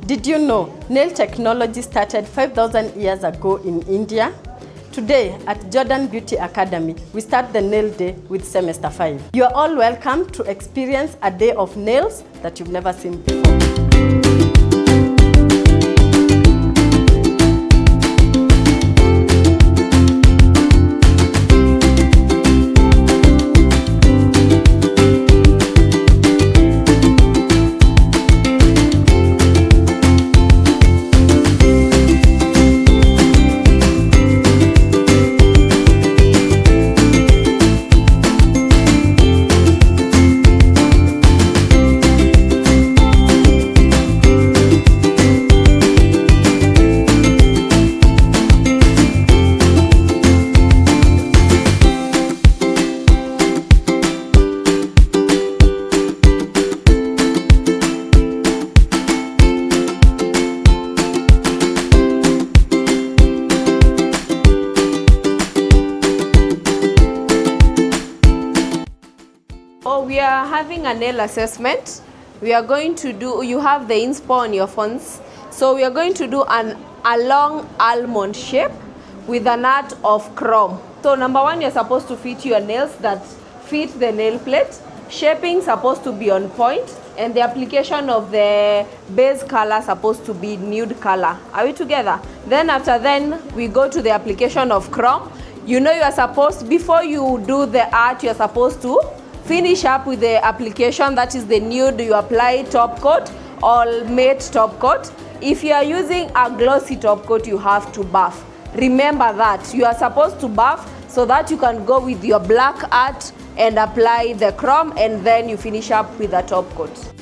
Did you know nail technology started 5,000 years ago in India? Today at Jodan Beauty Academy, we start the nail day with semester 5. You are all welcome to experience a day of nails that you've never seen before. We are having a nail assessment. We are going to do, you have the inspo on your phones. So we are going to do a long almond shape with an art of chrome. So number one, you're supposed to fit your nails that fit the nail plate. Shaping supposed to be on point, and the application of the base color supposed to be nude color. Are we together? Then after we go to the application of chrome. You know you are supposed, before you do the art, you're supposed to finish up with the application, that is the nude. You apply top coat or matte top coat. If you are using a glossy top coat, you have to buff. Remember that you are supposed to buff so that you can go with your black art and apply the chrome, and then you finish up with a top coat.